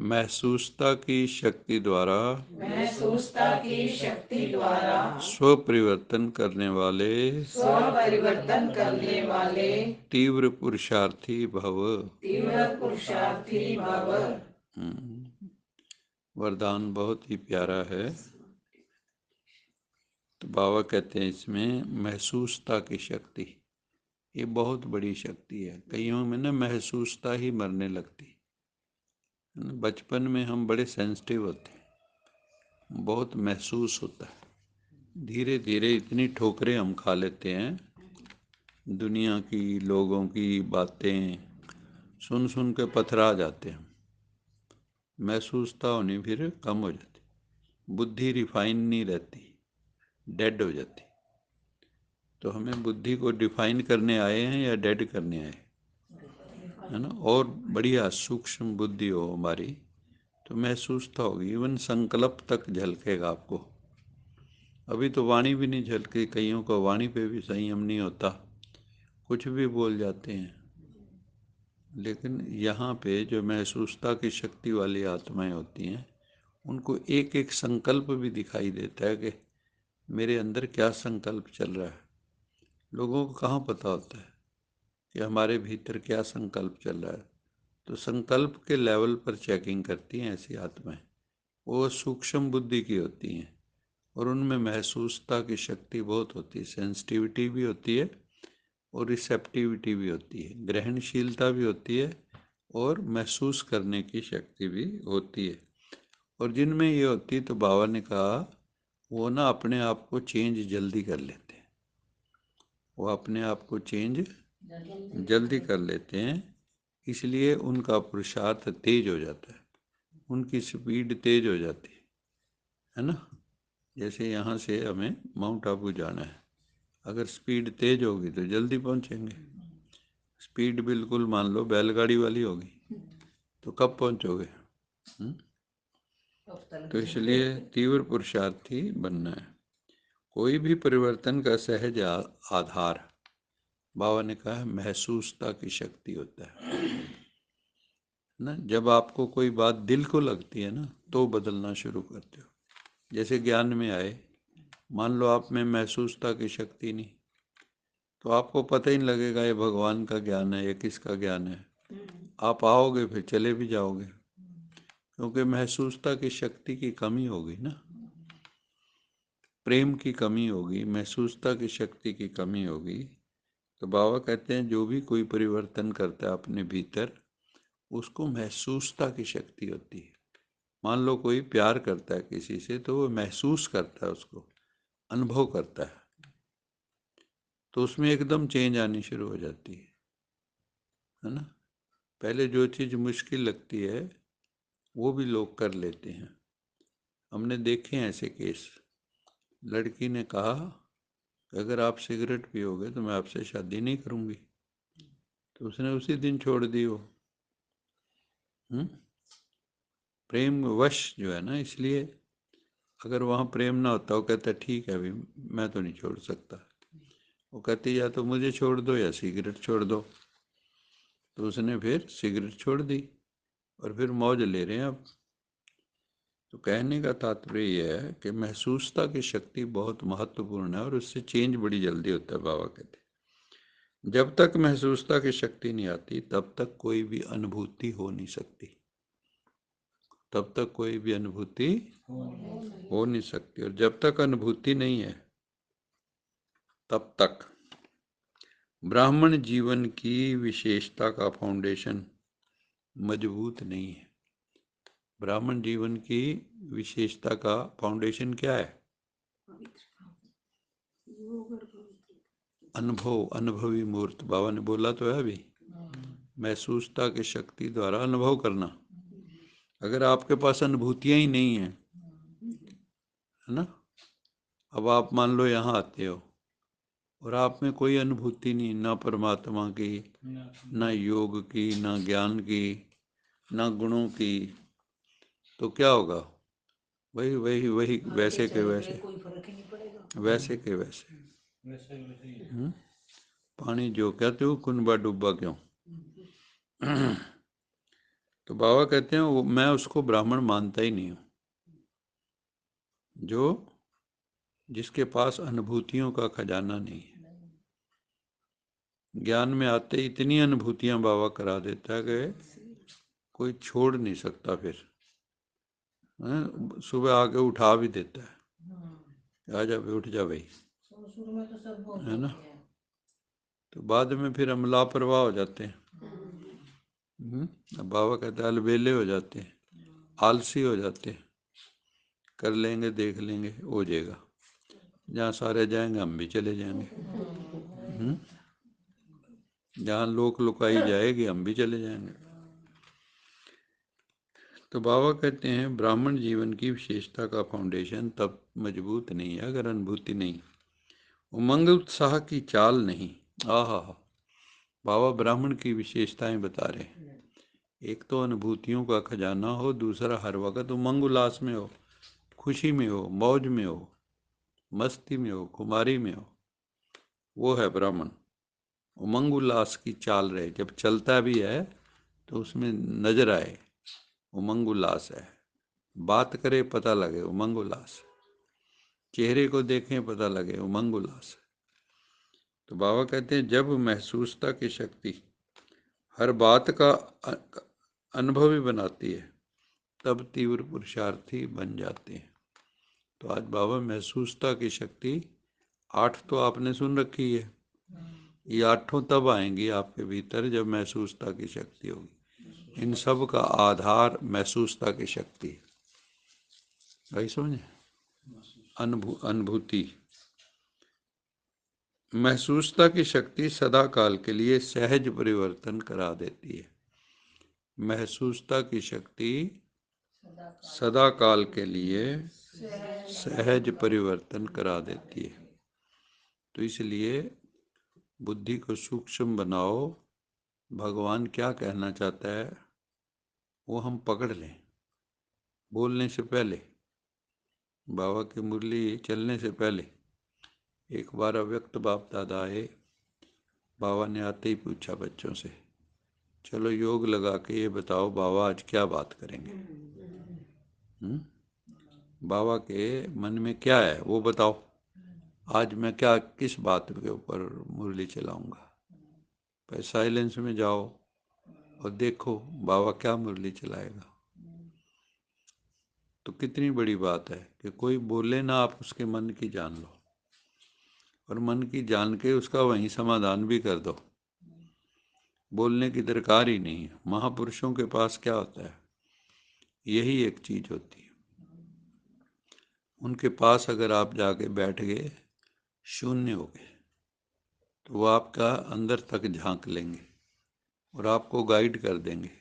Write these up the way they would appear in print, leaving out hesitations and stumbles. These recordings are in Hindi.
महसूसता की शक्ति द्वारा स्वपरिवर्तन करने वाले तीव्र पुरुषार्थी भव। वरदान बहुत ही प्यारा है। तो बाबा कहते हैं इसमें महसूसता की शक्ति, ये बहुत बड़ी शक्ति है। कईयों में ना महसूसता ही मरने लगती। बचपन में हम बड़े सेंसिटिव होते हैं, बहुत महसूस होता है। धीरे धीरे इतनी ठोकरें हम खा लेते हैं, दुनिया की, लोगों की बातें सुन सुन के पथरा जाते हैं। महसूसता होनी फिर कम हो जाती, बुद्धि रिफाइन नहीं रहती, डेड हो जाती। तो हमें बुद्धि को डिफाइन करने आए हैं या डेड करने आए, है ना। और बढ़िया सूक्ष्म बुद्धि हो हमारी तो महसूसता होगी, इवन संकल्प तक झलकेगा आपको। अभी तो वाणी भी नहीं झलकी, कईयों को वाणी पे भी संयम नहीं होता, कुछ भी बोल जाते हैं। लेकिन यहाँ पे जो महसूसता की शक्ति वाली आत्माएं होती हैं, उनको एक एक संकल्प भी दिखाई देता है कि मेरे अंदर क्या संकल्प चल रहा है। लोगों को कहाँ पता होता है कि हमारे भीतर क्या संकल्प चल रहा है। तो संकल्प के लेवल पर चेकिंग करती हैं ऐसी आत्माएं, वो सूक्ष्म बुद्धि की होती हैं और उनमें महसूसता की शक्ति बहुत होती है, सेंसिटिविटी भी होती है और रिसेप्टिविटी भी होती है, ग्रहणशीलता भी होती है और महसूस करने की शक्ति भी होती है। और जिनमें ये होती है तो बाबा ने कहा वो ना अपने आप को चेंज जल्दी कर लेते हैं, वो अपने आप को चेंज जल्दी कर लेते हैं, इसलिए उनका पुरुषार्थ तेज हो जाता है, उनकी स्पीड तेज हो जाती है ना। जैसे यहाँ से हमें माउंट आबू जाना है, अगर स्पीड तेज होगी तो जल्दी पहुँचेंगे। स्पीड बिल्कुल मान लो बैलगाड़ी वाली होगी तो कब पहुँचोगे। तो इसलिए तीव्र पुरुषार्थी बनना है। कोई भी परिवर्तन का सहज आधार बाबा ने कहा है महसूसता की शक्ति होता है ना। जब आपको कोई बात दिल को लगती है ना तो बदलना शुरू करते हो। जैसे ज्ञान में आए, मान लो आप में महसूसता की शक्ति नहीं तो आपको पता ही नहीं लगेगा ये भगवान का ज्ञान है या किसका ज्ञान है। आप आओगे फिर चले भी जाओगे, क्योंकि महसूसता की शक्ति की कमी होगी ना, प्रेम की कमी होगी, महसूसता की शक्ति की कमी होगी। तो बाबा कहते हैं जो भी कोई परिवर्तन करता है अपने भीतर, उसको महसूसता की शक्ति होती है। मान लो कोई प्यार करता है किसी से तो वो महसूस करता है, उसको अनुभव करता है, तो उसमें एकदम चेंज आनी शुरू हो जाती है ना। पहले जो चीज़ मुश्किल लगती है वो भी लोग कर लेते हैं। हमने देखे हैं ऐसे केस। लड़की ने कहा अगर आप सिगरेट पियोगे तो मैं आपसे शादी नहीं करूँगी, तो उसने उसी दिन छोड़ दी वो। प्रेम वश जो है ना, इसलिए अगर वहाँ प्रेम ना होता, वो कहता ठीक है अभी मैं तो नहीं छोड़ सकता, वो कहती या तो मुझे छोड़ दो या सिगरेट छोड़ दो। तो उसने फिर सिगरेट छोड़ दी और फिर मौज ले रहे हैं अब। तो कहने का तात्पर्य यह है कि महसूसता की शक्ति बहुत महत्वपूर्ण है और उससे चेंज बड़ी जल्दी होता है। बाबा कहते हैं जब तक महसूसता की शक्ति नहीं आती तब तक कोई भी अनुभूति हो नहीं सकती, तब तक कोई भी अनुभूति हो नहीं सकती। और जब तक अनुभूति नहीं है तब तक ब्राह्मण जीवन की विशेषता का फाउंडेशन मजबूत नहीं है। ब्राह्मण जीवन की विशेषता का फाउंडेशन क्या है? अनुभव, अनुभवी मूर्त। बाबा ने बोला तो है अभी, महसूसता की शक्ति द्वारा अनुभव करना। अगर आपके पास अनुभूतियां ही नहीं है, है ना। अब आप मान लो यहाँ आते हो और आप में कोई अनुभूति नहीं, ना परमात्मा की, ना योग की, ना ज्ञान की, ना गुणों की, तो क्या होगा? वही वही वही वैसे के वैसे, वैसे के वैसे। पानी जो कहते हो कुनबा डूबा क्यों। तो बाबा कहते हैं मैं उसको ब्राह्मण मानता ही नहीं हूँ जो जिसके पास अनुभूतियों का खजाना नहीं है। ज्ञान में आते इतनी अनुभूतियां बाबा करा देता है कि कोई छोड़ नहीं सकता फिर। सुबह आके उठा भी देता है, आ जा भाई, उठ जा भाई, है ना। तो बाद में फिर हम लापरवाह हो जाते हैं। अब बाबा कहते हैं अलबेले हो जाते हैं, आलसी हो जाते हैं, कर लेंगे देख लेंगे हो जाएगा, जहाँ सारे जाएंगे हम भी चले जाएंगे, जहाँ लोक लुकाई जाएगी हम भी चले जाएंगे। तो बाबा कहते हैं ब्राह्मण जीवन की विशेषता का फाउंडेशन तब मजबूत नहीं है अगर अनुभूति नहीं, उमंग उत्साह की चाल नहीं। आहा, बाबा ब्राह्मण की विशेषताएं बता रहे हैं। एक तो अनुभूतियों का खजाना हो, दूसरा हर वक्त उमंग उल्लास में हो, खुशी में हो, मौज में हो, मस्ती में हो, खुमारी में हो, वो है ब्राह्मण। उमंग उल्लास की चाल रहे, जब चलता भी है तो उसमें नजर आए उमंग उल्लास है, बात करे पता लगे उमंग उल्लास, चेहरे को देखें पता लगे उमंग उल्लास। तो बाबा कहते हैं जब महसूसता की शक्ति हर बात का अनुभवी बनाती है तब तीव्र पुरुषार्थी बन जाते हैं। तो आज बाबा महसूसता की शक्ति 8 तो आपने सुन रखी है, ये 8 तब आएंगी आपके भीतर जब महसूसता की शक्ति होगी। इन सब का आधार महसूसता की शक्ति है, भाई समझे। अनुभूति, महसूसता की शक्ति सदा काल के लिए सहज परिवर्तन करा देती है। महसूसता की शक्ति सदा काल के लिए सहज परिवर्तन करा देती है। तो इसलिए बुद्धि को सूक्ष्म बनाओ, भगवान क्या कहना चाहता है वो हम पकड़ लें बोलने से पहले, बाबा की मुरली चलने से पहले। एक बार अव्यक्त बाप दादा आए, बाबा ने आते ही पूछा बच्चों से, चलो योग लगा के ये बताओ बाबा आज क्या बात करेंगे। बाबा के मन में क्या है वो बताओ, आज मैं क्या किस बात के ऊपर मुरली चलाऊंगा। पर साइलेंस में जाओ और देखो बाबा क्या मुरली चलाएगा। तो कितनी बड़ी बात है कि कोई बोले ना, आप उसके मन की जान लो, और मन की जान के उसका वहीं समाधान भी कर दो। बोलने की दरकार ही नहीं है। महापुरुषों के पास क्या होता है, यही एक चीज होती है। उनके पास अगर आप जाके बैठ गए, शून्य हो गए, तो वो आपका अंदर तक झांक लेंगे और आपको गाइड कर देंगे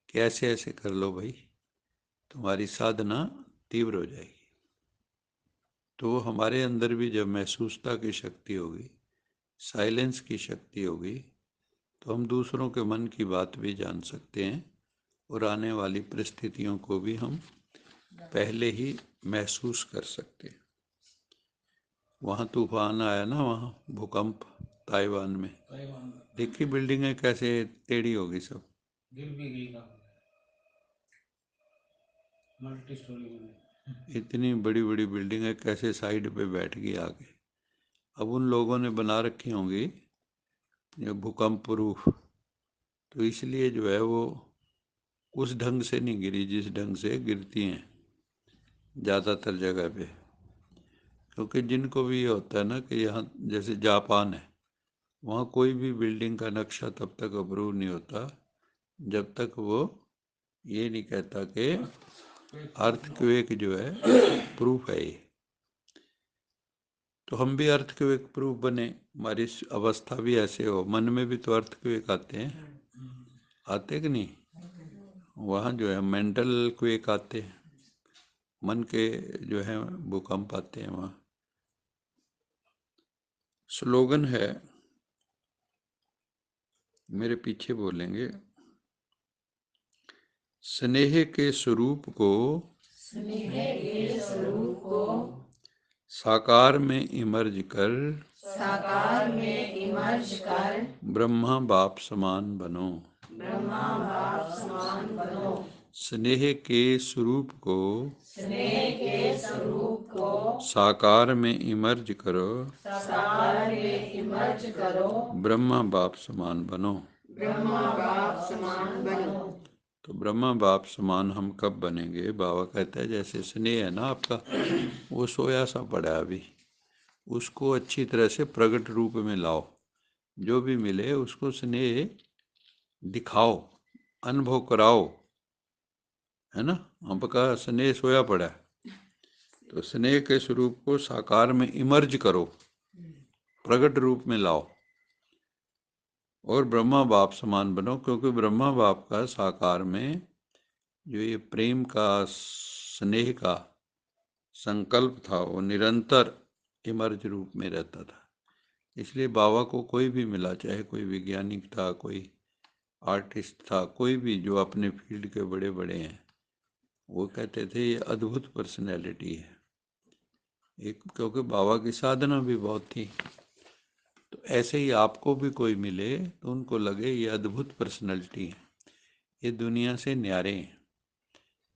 कि ऐसे ऐसे कर लो भाई, तुम्हारी साधना तीव्र हो जाएगी। तो हमारे अंदर भी जब महसूसता की शक्ति होगी, साइलेंस की शक्ति होगी, तो हम दूसरों के मन की बात भी जान सकते हैं और आने वाली परिस्थितियों को भी हम पहले ही महसूस कर सकते हैं। वहाँ तूफान आया ना, वहाँ भूकंप ताइवान में, देखी बिल्डिंगें कैसे टेढ़ी होगी सब, गिर भी गई काफी, मल्टी स्टोरी बिल्डिंग। इतनी बड़ी बड़ी बिल्डिंगें कैसे साइड पे बैठ गई आगे। अब उन लोगों ने बना रखी होंगी ये भूकंप प्रूफ, तो इसलिए जो है वो उस ढंग से नहीं गिरी जिस ढंग से गिरती हैं ज़्यादातर जगह पे। क्योंकि जिनको भी ये होता है ना कि यहाँ जैसे जापान है, वहाँ कोई भी बिल्डिंग का नक्शा तब तक अप्रूव नहीं होता जब तक वो ये नहीं कहता कि अर्थक्वेक जो है प्रूफ है ये। तो हम भी अर्थक्वेक प्रूफ बने, हमारी अवस्था भी ऐसे हो, मन में भी तो अर्थक्वेक आते हैं, आते कि नहीं। वहाँ जो है मेंटल क्वेक आते हैं, मन के जो है भूकंप आते हैं वहाँ। स्लोगन है, मेरे पीछे बोलेंगे, स्नेह के स्वरूप को साकार में इमर्ज कर ब्रह्मा बाप समान बनो। ब्रह्मा बाप समान बनो। स्नेह के स्वरूप को स्नेह के स्वरूप को साकार में इमर्ज करो। साकार में इमर्ज करो। ब्रह्मा बाप समान बनो। ब्रह्मा बाप समान बनो। तो ब्रह्मा बाप समान हम कब बनेंगे? बाबा कहता है जैसे स्नेह है ना आपका, वो सोया सा पड़ा है अभी, उसको अच्छी तरह से प्रकट रूप में लाओ। जो भी मिले उसको स्नेह दिखाओ, अनुभव कराओ, है ना। आपका स्नेह सोया पड़ा है, तो स्नेह के स्वरूप को साकार में इमर्ज करो, प्रकट रूप में लाओ और ब्रह्मा बाप समान बनो। क्योंकि ब्रह्मा बाप का साकार में जो ये प्रेम का, स्नेह का संकल्प था, वो निरंतर इमर्ज रूप में रहता था। इसलिए बाबा को कोई भी मिला, चाहे कोई वैज्ञानिक था, कोई आर्टिस्ट था, कोई भी जो अपने फील्ड के बड़े बड़े हैं, वो कहते थे ये अद्भुत पर्सनैलिटी है एक। क्योंकि बाबा की साधना भी बहुत थी। तो ऐसे ही आपको भी कोई मिले तो उनको लगे ये अद्भुत पर्सनैलिटी है, ये दुनिया से न्यारे हैं,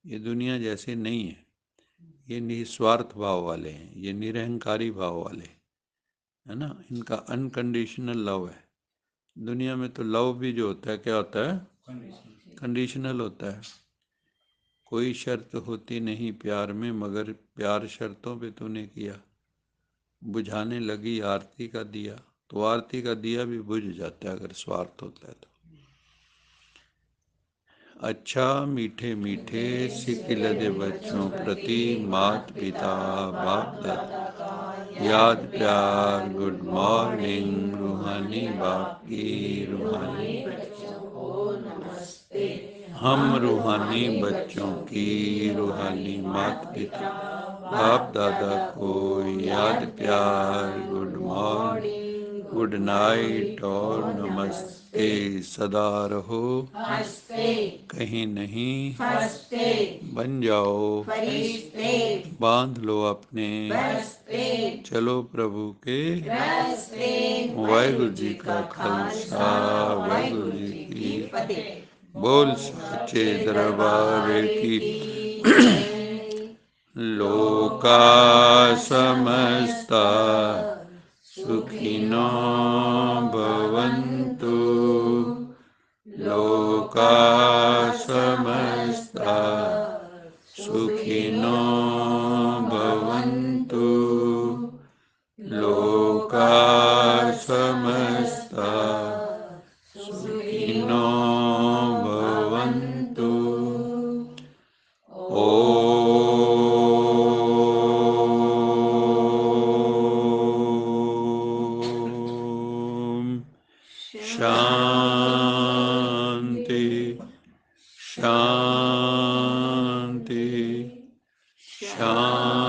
ये दुनिया जैसे नहीं है, ये निस्वार्थ भाव वाले हैं, ये निरहंकारी भाव वाले, है ना। इनका अनकंडीशनल लव है। दुनिया में तो लव भी जो होता है, क्या होता है? कंडीशनल होता है। कोई शर्त होती नहीं प्यार में, मगर प्यार शर्तों पे तूने किया। बुझाने लगी आरती का दिया, तो आरती का दिया भी बुझ जाता है अगर स्वार्थ होता है तो। अच्छा मीठे मीठे सिकिलदे बच्चों प्रति मात पिता बाप दादा याद प्यार, गुड मॉर्निंग रूहानी बाप की रूहानी बच्चों को नमस्ते। हम रूहानी बच्चों की रूहानी मात पिता बाप दादा को याद प्यार, गुड मॉर्निंग, गुड नाइट और नमस्ते। सदा रहो हंसते, कहीं नहीं फंसते, बन जाओ फरिश्ते, बांध लो अपने बरसते, चलो प्रभु के रसते। वाहिगुरु जी का खालसा, वाहिगुरु जी की फतेह। बोल साचे दरबार की। लोका समस्ता सुखिनो भवन्तु, लोका समस्ता सुखिनो भवन्तु, लोका समस्ता सुखिनो भवन्तु। ओम शांति शांति शांति।